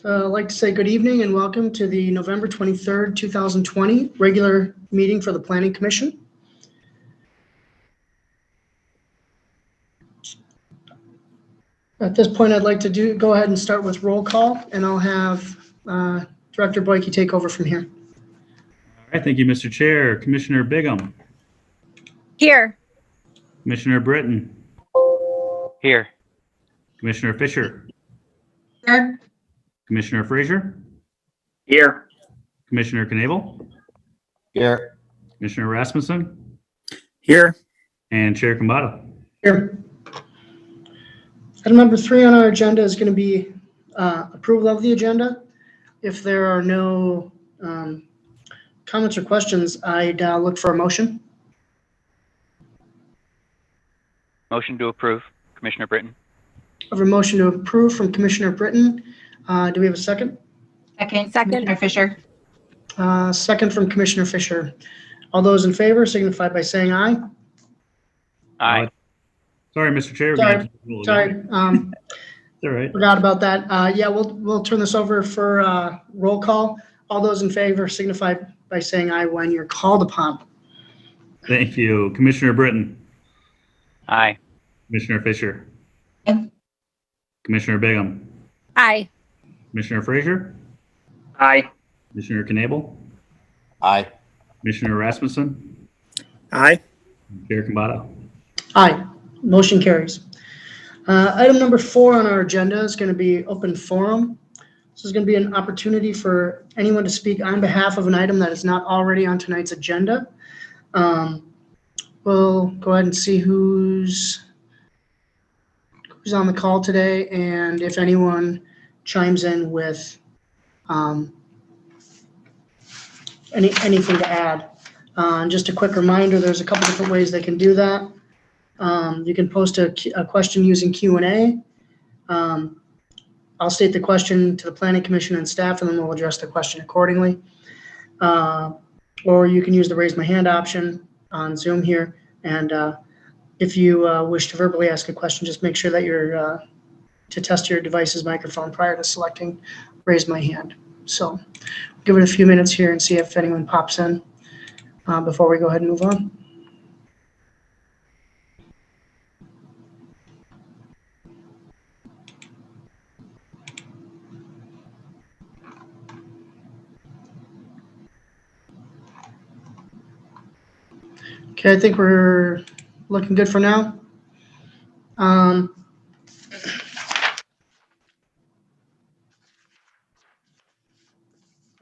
I'd like to say good evening and welcome to the November 23rd, 2020 regular meeting for the Planning Commission. At this point, I'd like to go ahead and start with roll call, and I'll have Director Boyke take over from here. All right, thank you, Mr. Chair. Commissioner Bigham. Here. Commissioner Britton. Here. Commissioner Fisher. Here. Commissioner Frazier. Here. Commissioner Knable. Here. Commissioner Rasmussen. Here. And Chair Kambata. Here. Item number 3 on our agenda is going to be approval of the agenda. If there are no comments or questions, I'd look for a motion. Motion to approve, Commissioner Britton. I have a motion to approve from Commissioner Britton. Do we have a second? Second. Commissioner Fisher. Second from Commissioner Fisher. All those in favor signify by saying aye. Aye. Sorry, Mr. Chair. Sorry. All right. Forgot about that. Yeah, we'll turn this over for roll call. All those in favor signify by saying aye when you're called upon. Thank you. Commissioner Britton. Aye. Commissioner Fisher. Aye. Commissioner Bigham. Aye. Commissioner Frazier. Aye. Commissioner Knable. Aye. Commissioner Rasmussen. Aye. Chair Kambata. Aye. Motion carries. Item number 4 on our agenda is going to be open forum. This is going to be an opportunity for anyone to speak on behalf of an item that is not already on tonight's agenda. We'll go ahead and see who's on the call today, and if anyone chimes in with anything to add. Just a quick reminder, there's a couple different ways they can do that. You can post a question using Q&A. I'll state the question to the Planning Commission and staff, and then we'll address the question accordingly. Or you can use the raise my hand option on Zoom here. And if you wish to verbally ask a question, just make sure that you're to test your device's microphone prior to selecting raise my hand. So give it a few minutes here and see if anyone pops in before we go ahead and move on. Okay, I think we're looking good for now.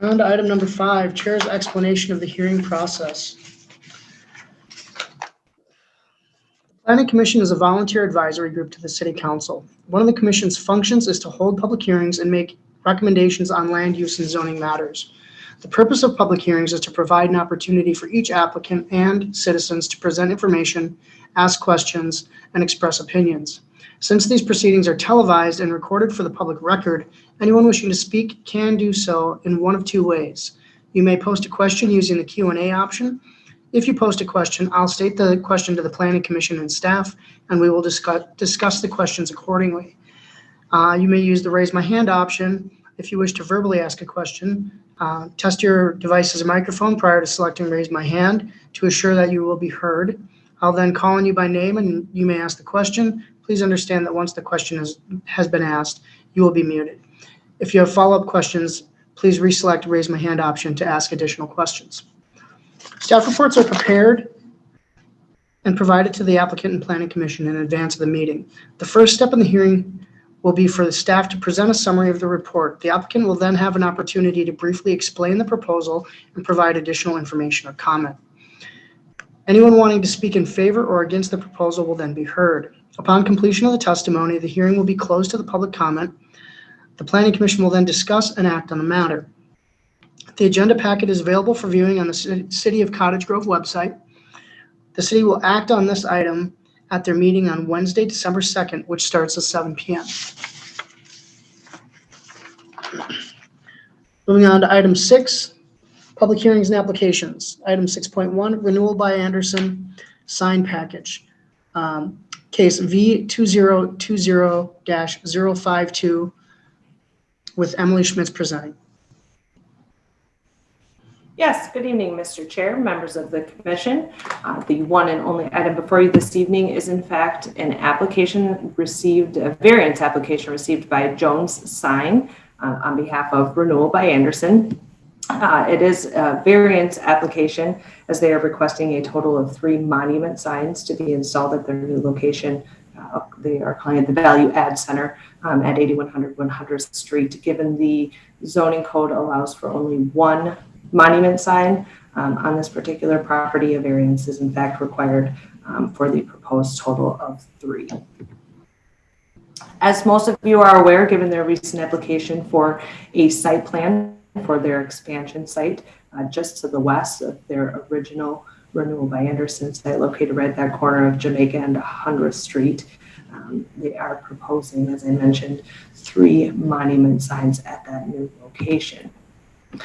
On to item number 5, Chair's explanation of the hearing process. The Planning Commission is a volunteer advisory group to the City Council. One of the Commission's functions is to hold public hearings and make recommendations on land use and zoning matters. The purpose of public hearings is to provide an opportunity for each applicant and citizens to present information, ask questions, and express opinions. Since these proceedings are televised and recorded for the public record, anyone wishing to speak can do so in one of 2 ways. You may post a question using the Q&A option. If you post a question, I'll state the question to the Planning Commission and staff, and we will discuss the questions accordingly. You may use the raise my hand option if you wish to verbally ask a question. Test your device's microphone prior to selecting raise my hand to assure that you will be heard. I'll then call on you by name and you may ask the question. Please understand that once the question has been asked, you will be muted. If you have follow-up questions, please reselect raise my hand option to ask additional questions. Staff reports are prepared and provided to the applicant and Planning Commission in advance of the meeting. The first step in the hearing will be for the staff to present a summary of the report. The applicant will then have an opportunity to briefly explain the proposal and provide additional information or comment. Anyone wanting to speak in favor or against the proposal will then be heard. Upon completion of the testimony, the hearing will be closed to the public comment. The Planning Commission will then discuss and act on the matter. The agenda packet is available for viewing on the City of Cottage Grove website. The city will act on this item at their meeting on Wednesday, December 2nd, which starts at 7 p.m. Moving on to item 6, public hearings and applications. Item 6.1, renewal by Andersen, sign package. Case V2020-052 with Emily Schmitz presenting. Yes, good evening, Mr. Chair, members of the commission. The one and only item before you this evening is in fact an application received, a variance application received by Jones Sign on behalf of Renewal by Andersen. It is a variance application as they are requesting a total of 3 monument signs to be installed at their new location. They are calling it the Value Add Center at 8100 100th Street. Given the zoning code allows for only 1 monument sign on this particular property, a variance is in fact required for the proposed total of 3. As most of you are aware, given their recent application for a site plan for their expansion site just to the west of their original Renewal by Andersen site located right at that corner of Jamaica and 100th Street, they are proposing, as I mentioned, 3 monument signs at that new location. A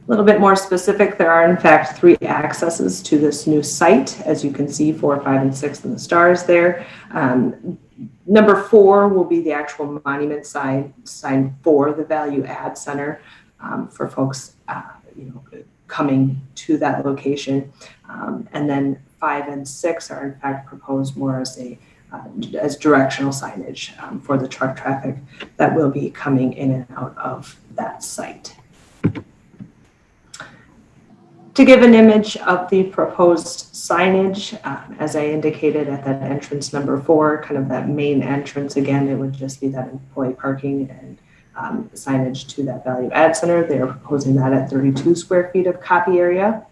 little bit more specific, there are in fact 3 accesses to this new site, as you can see 4, 5, and 6 in the stars there. Number 4 will be the actual monument sign for the Value Add Center for folks coming to that location. And then 5 and 6 are in fact proposed more as directional signage for the truck traffic that will be coming in and out of that site. To give an image of the proposed signage, as I indicated at that entrance number 4, kind of that main entrance, again, it would just be that employee parking and signage to that Value Add Center. They are proposing that at 32 square feet of copy area.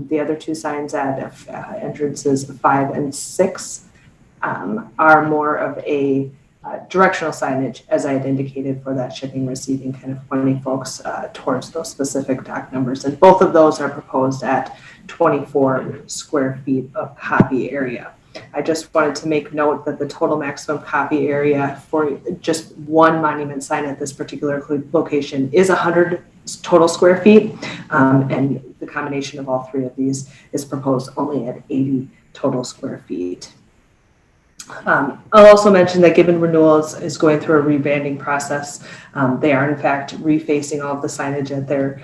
The other 2 signs at entrances 5 and 6 are more of a directional signage, as I had indicated, for that shipping, receiving, kind of pointing folks towards those specific dock numbers. And both of those are proposed at 24 square feet of copy area. I just wanted to make note that the total maximum copy area for just 1 monument sign at this particular location is 100 total square feet. And the combination of all 3 of these is proposed only at 80 total square feet. I'll also mention that given Renewal is going through a rebranding process, they are in fact refacing all of the signage at their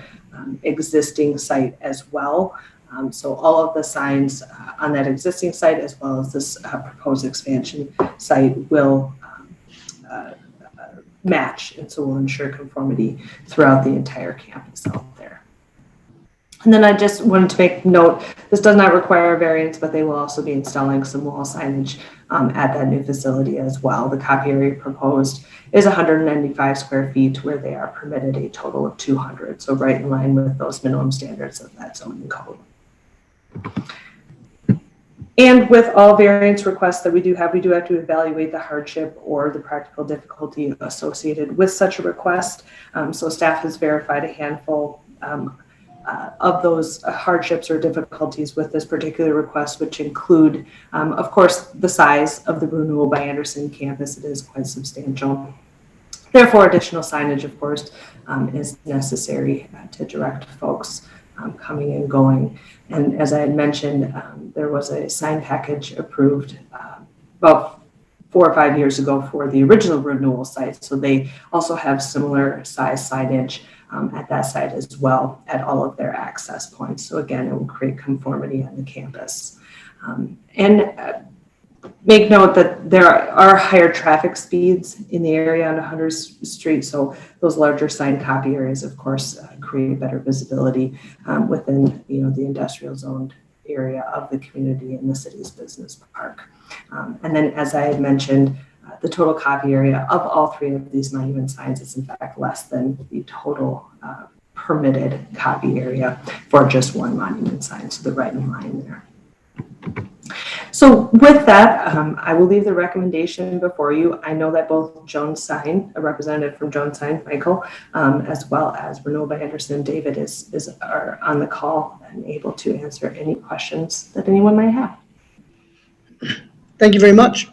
existing site as well. So all of the signs on that existing site as well as this proposed expansion site will match, and so will ensure conformity throughout the entire campus out there. And then I just wanted to make note, this does not require a variance, but they will also be installing some wall signage at that new facility as well. The copy area proposed is 195 square feet, where they are permitted a total of 200. So right in line with those minimum standards of that zoning code. And with all variance requests that we do have to evaluate the hardship or the practical difficulty associated with such a request. So staff has verified a handful of those hardships or difficulties with this particular request, which include, of course, the size of the Renewal by Andersen campus. It is quite substantial. Therefore, additional signage, of course, is necessary to direct folks coming and going. And as I had mentioned, there was a sign package approved about 4 or 5 years ago for the original Renewal site. So they also have similar size signage at that site as well at all of their access points. So again, it will create conformity on the campus. Make note that there are higher traffic speeds in the area on 100th Street. So those larger sign copy areas, of course, create better visibility within the industrial zoned area of the community in the city's business park. And then, as I had mentioned, the total copy area of all 3 of these monument signs is in fact less than the total permitted copy area for just 1 monument sign. So they're right in line there. So with that, I will leave the recommendation before you. I know that both Jones Sign, a representative from Jones Sign, Michael, as well as Renewal by Andersen, David, are on the call and able to answer any questions that anyone might have. Thank you very much.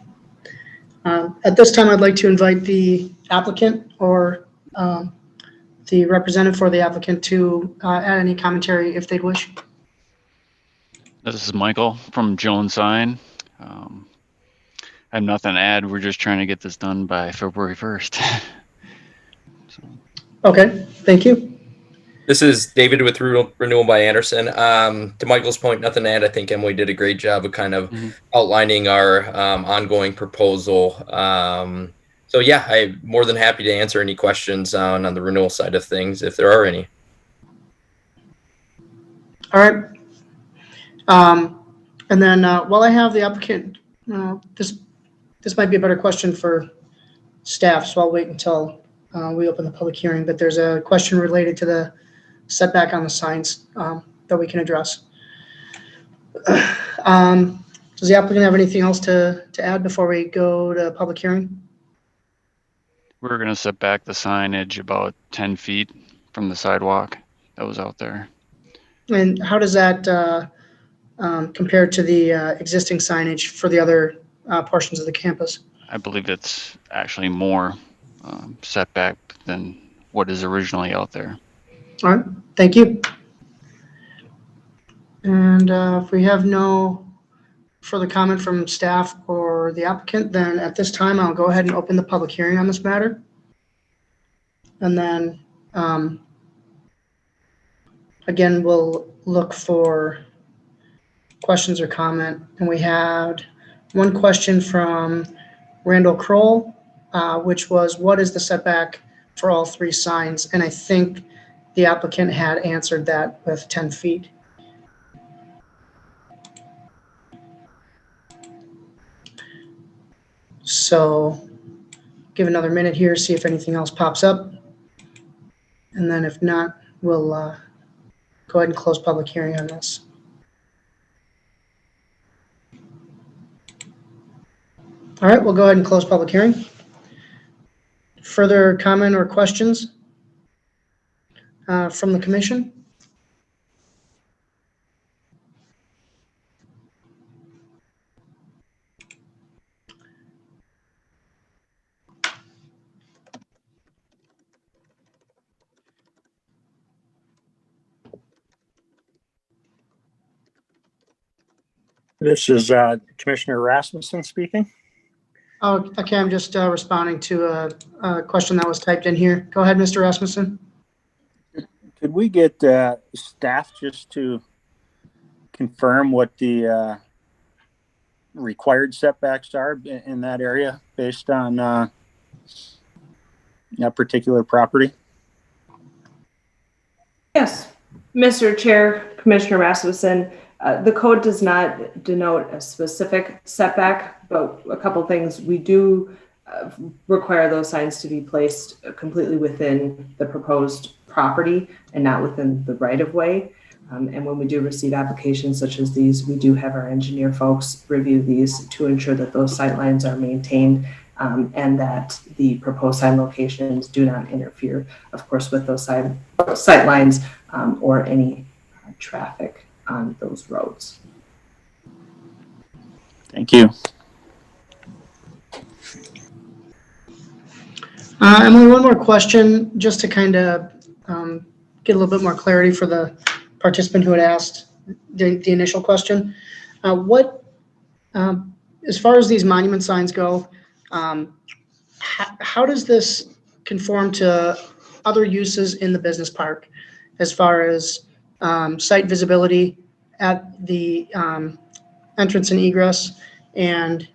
At this time, I'd like to invite the applicant or the representative for the applicant to add any commentary if they'd wish. This is Michael from Jones Sign. I have nothing to add. We're just trying to get this done by February 1st. So Okay, thank you. This is David with Renewal by Andersen. To Michael's point, nothing to add. I think Emily did a great job of kind of outlining our ongoing proposal. So yeah, I'm more than happy to answer any questions on the renewal side of things if there are any. All right. And then while I have the applicant, this might be a better question for staff, so I'll wait until we open the public hearing. But there's a question related to the setback on the signs that we can address. Does the applicant have anything else to add before we go to public hearing? We're going to set back the signage about 10 feet from the sidewalk that was out there. And how does that compare to the existing signage for the other portions of the campus? I believe it's actually more setback than what is originally out there. All right, thank you. And if we have no further comment from staff or the applicant, then at this time, I'll go ahead and open the public hearing on this matter. And then, again, we'll look for questions or comment. And we had one question from Randall Kroll, which was, what is the setback for all three signs? And I think the applicant had answered that with 10 feet. So give another minute here, see if anything else pops up. And then if not, we'll go ahead and close public hearing on this. All right, we'll go ahead and close public hearing. Further comment or questions from the commission? This is Commissioner Rasmussen speaking. Oh, okay, I'm just responding to a question that was typed in here. Go ahead, Mr. Rasmussen. Could we get staff just to confirm what the required setbacks are in that area based on that particular property? Yes, Mr. Chair, Commissioner Rasmussen, the code does not denote a specific setback, but a couple things. We do require those signs to be placed completely within the proposed property and not within the right-of-way. And when we do receive applications such as these, we do have our engineer folks review these to ensure that those sight lines are maintained and that the proposed sign locations do not interfere, of course, with those sight lines or any traffic on those roads. Thank you. Emily, one more question, just to kind of get a little bit more clarity for the participant who had asked the initial question. As far as these monument signs go, how does this conform to other uses in the business park as far as site visibility at the entrance and egress and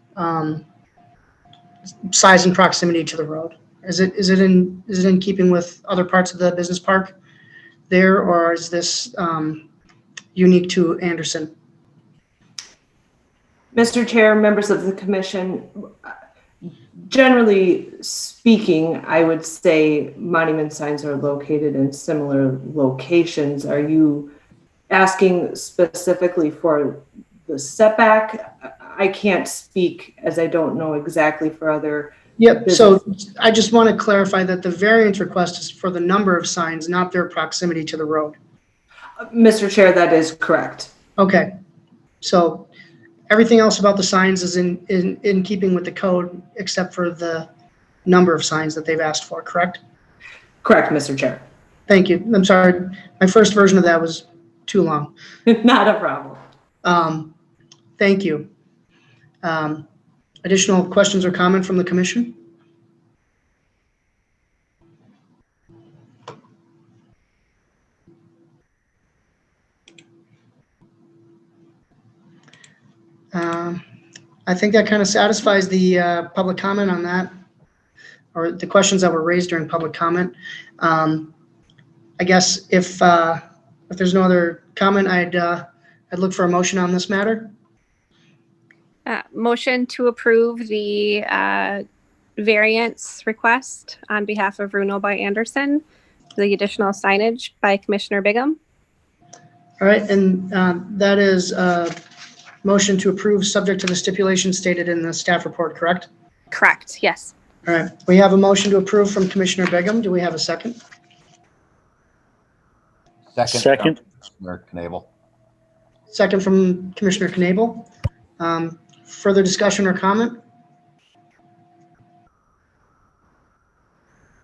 size and proximity to the road? Is it in keeping with other parts of the business park there, or is this unique to Andersen? Mr. Chair, members of the commission, generally speaking, I would say monument signs are located in similar locations. Are you asking specifically for the setback? I can't speak as I don't know exactly for other. Yep, so I just want to clarify that the variance request is for the number of signs, not their proximity to the road. Mr. Chair, that is correct. Okay, so everything else about the signs is in keeping with the code except for the number of signs that they've asked for, correct? Correct, Mr. Chair. Thank you. I'm sorry, my first version of that was too long. Not a problem. Thank you. Additional questions or comment from the commission? I think that kind of satisfies the public comment on that, or the questions that were raised during public comment. I guess if there's no other comment, I'd look for a motion on this matter. Motion to approve the variance request on behalf of Renewal by Andersen, the additional signage by Commissioner Bigham. All right, and that is motion to approve subject to the stipulations stated in the staff report, correct? Correct, yes. All right, we have a motion to approve from Commissioner Bigham. Do we have a second? Second. Commissioner Knable. Second from Commissioner Knable. Further discussion or comment?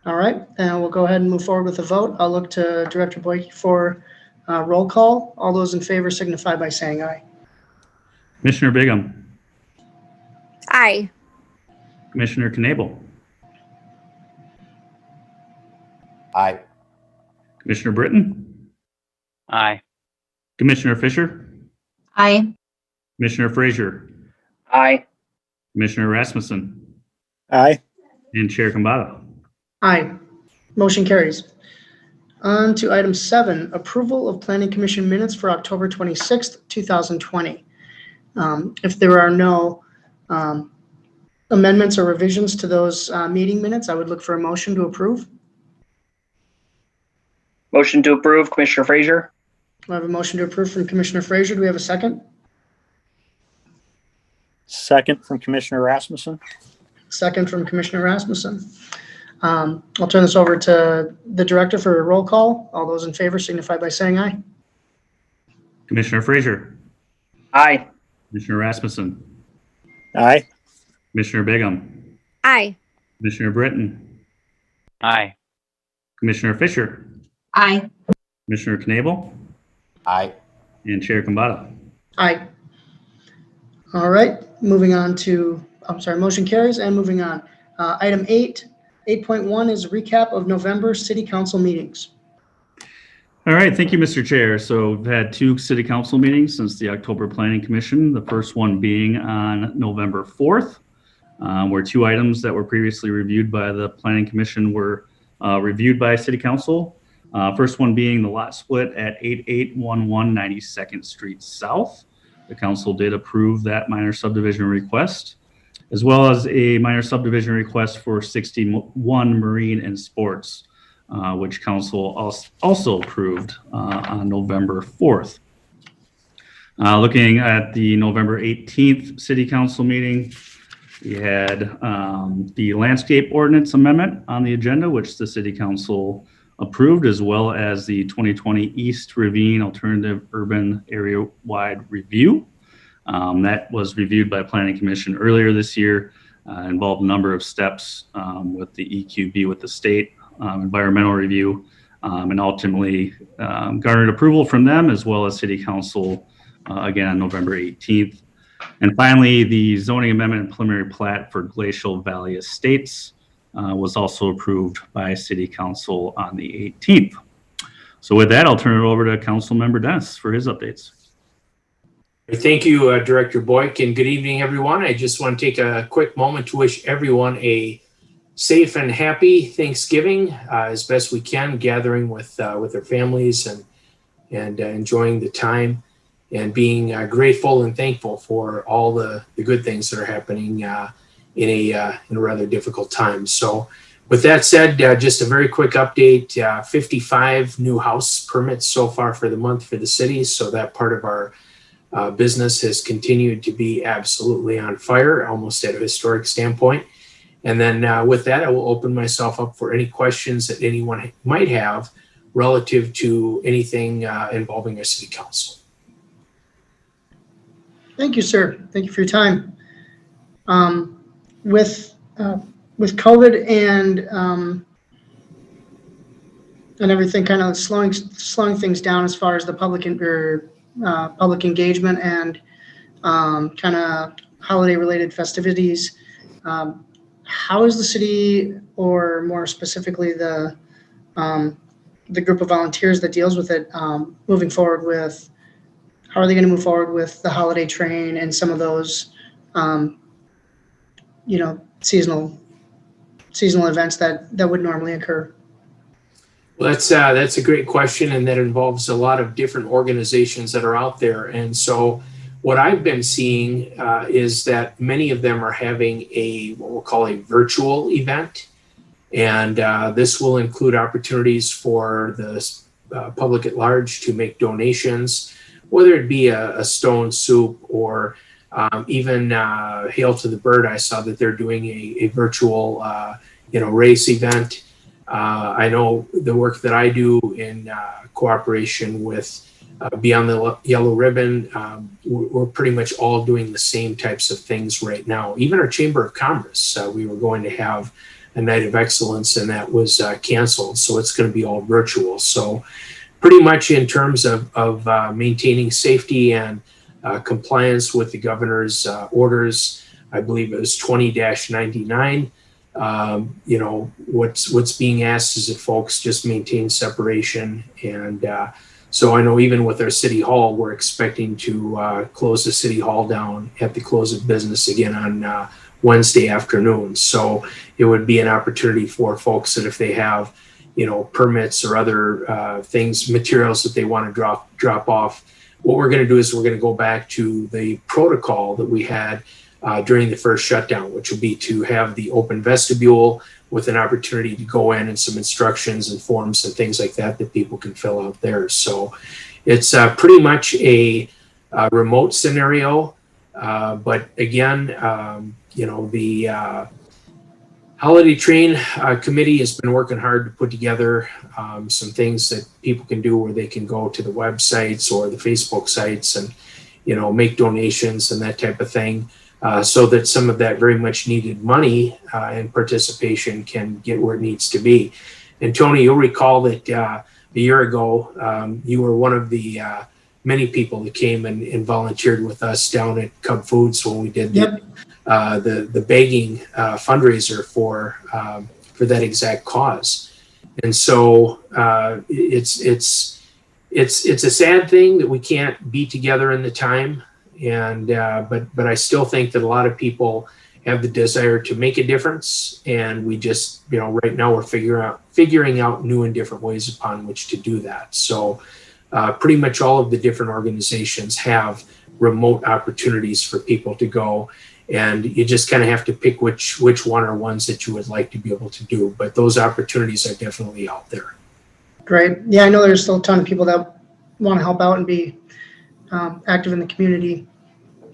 All right, then we'll go ahead and move forward with the vote. I'll look to Director Boyke for roll call. All those in favor signify by saying aye. Commissioner Bigham. Aye. Commissioner Knable. Aye. Commissioner Britton. Aye. Commissioner Fisher. Aye. Commissioner Frazier. Aye. Commissioner Rasmussen. Aye. And Chair Kambata. Aye. Motion carries. On to item 7, approval of Planning Commission minutes for October 26th, 2020. If there are no amendments or revisions to those meeting minutes, I would look for a motion to approve. Motion to approve, Commissioner Frazier. I have a motion to approve from Commissioner Frazier. Do we have a second? Second from Commissioner Rasmussen. Second from Commissioner Rasmussen. I'll turn this over to the director for a roll call. All those in favor signify by saying aye. Commissioner Frazier. Aye. Commissioner Rasmussen. Aye. Commissioner Bigham. Aye. Commissioner Britton. Aye. Commissioner Fisher. Aye. Commissioner Knable. Aye. And Chair Kambata. Aye. All right, moving on to, motion carries, and moving on. Item 8.1 is a recap of November city council meetings. All right, thank you, Mr. Chair. So we've had 2 city council meetings since the October Planning Commission, the first one being on November 4th, where 2 items that were previously reviewed by the Planning Commission were reviewed by City Council. First one being the lot split at 8811 92nd Street South. The council did approve that minor subdivision request, as well as a minor subdivision request for 61 Marine and Sports, which council also approved on November 4th. Looking at the November 18th City Council meeting, we had the landscape ordinance amendment on the agenda, which the City Council approved, as well as the 2020 East Ravine Alternative Urban Area-Wide Review. That was reviewed by Planning Commission earlier this year, involved a number of steps with the EQB with the state environmental review, and ultimately garnered approval from them as well as City Council again on November 18th. And finally, the zoning amendment and preliminary plat for Glacial Valley Estates was also approved by City Council on the 18th. So with that, I'll turn it over to Councilmember Dennis for his updates. Thank you, Director Boyke, and good evening, everyone. I just want to take a quick moment to wish everyone a safe and happy Thanksgiving as best we can, gathering with their families and enjoying the time and being grateful and thankful for all the good things that are happening in a rather difficult time. So with that said, just a very quick update, 55 new house permits so far for the month for the city. So that part of our business has continued to be absolutely on fire, almost at a historic standpoint. And then with that, I will open myself up for any questions that anyone might have relative to anything involving our city council. Thank you, sir. Thank you for your time. With COVID and everything kind of slowing things down as far as the public engagement and kind of holiday-related festivities, how is the city, or more specifically the group of volunteers that deals with it, moving forward with how are they going to move forward with the holiday train and some of those, seasonal events that would normally occur? Well, that's a great question, and that involves a lot of different organizations that are out there. And so what I've been seeing is that many of them are having what we'll call a virtual event. And this will include opportunities for the public at large to make donations, whether it be a stone soup or even Hail to the Bird. I saw that they're doing a virtual race event. I know the work that I do in cooperation with Beyond the Yellow Ribbon, we're pretty much all doing the same types of things right now. Even our Chamber of Commerce, we were going to have a night of excellence, and that was canceled. So it's going to be all virtual. So pretty much in terms of maintaining safety and compliance with the governor's orders, I believe it was 20-99. What's being asked is that folks just maintain separation. And so I know even with our city hall, we're expecting to close the city hall down at the close of business again on Wednesday afternoon. So it would be an opportunity for folks that if they have, permits or other materials that they want to drop off, what we're going to do is we're going to go back to the protocol that we had during the first shutdown, which will be to have the open vestibule with an opportunity to go in and some instructions and forms and things like that people can fill out there. So it's pretty much a remote scenario. But again, the Holiday Train Committee has been working hard to put together some things that people can do where they can go to the websites or the Facebook sites and, make donations and that type of thing. So that some of that very much needed money and participation can get where it needs to be. And Tony, you'll recall that a year ago, you were one of the many people that came and volunteered with us down at Cub Foods when we did the bagging fundraiser for that exact cause. And so it's a sad thing that we can't be together in the time. And but I still think that a lot of people have the desire to make a difference, and we just right now we're figuring out new and different ways upon which to do that. So pretty much all of the different organizations have remote opportunities for people to go, and you just kind of have to pick which one are ones that you would like to be able to do. But those opportunities are definitely out there. Great. Yeah, I know there's still a ton of people that want to help out and be active in the community.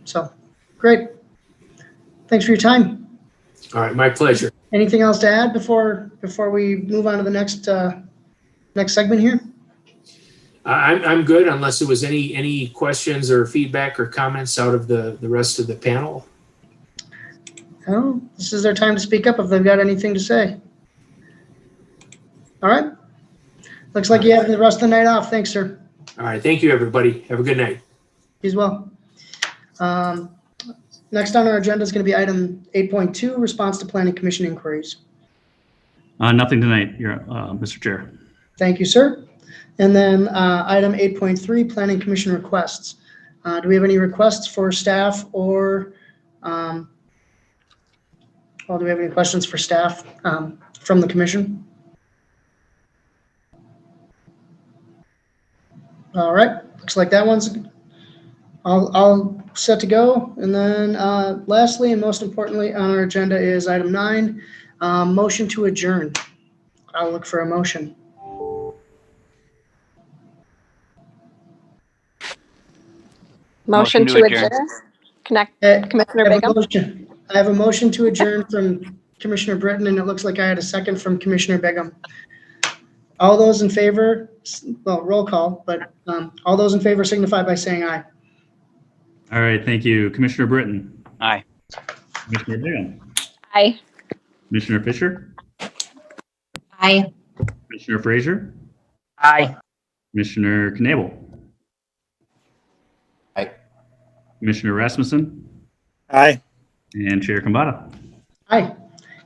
So great. Thanks for your time. All right, my pleasure. Anything else to add before we move on to the next segment here? I'm good unless there was any questions or feedback or comments out of the rest of the panel. Oh, this is their time to speak up if they've got anything to say. All right. Looks like you have the rest of the night off. Thanks, sir. All right. Thank you, everybody. Have a good night. You as well. Next on our agenda is going to be item 8.2, response to Planning Commission inquiries. Nothing tonight, Mr. Chair. Thank you, sir. And then item 8.3, Planning Commission requests. Do we have any requests for staff or, do we have any questions for staff from the commission? All right, looks like that one's all set to go. And then lastly, and most importantly on our agenda is item 9, motion to adjourn. I'll look for a motion. Motion to adjourn. Commissioner Bigham. I have a motion to adjourn from Commissioner Britton, and it looks like I had a second from Commissioner Bigham. All those in favor, well, roll call, but all those in favor signify by saying aye. All right, thank you. Commissioner Britton. Aye. Commissioner Bigham. Aye. Commissioner Fisher. Aye. Commissioner Frazier. Aye. Commissioner Knable. Aye. Commissioner Rasmussen. Aye. And Chair Kambata. Aye.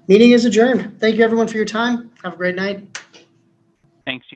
Meeting is adjourned. Thank you, everyone, for your time. Have a great night. Thanks.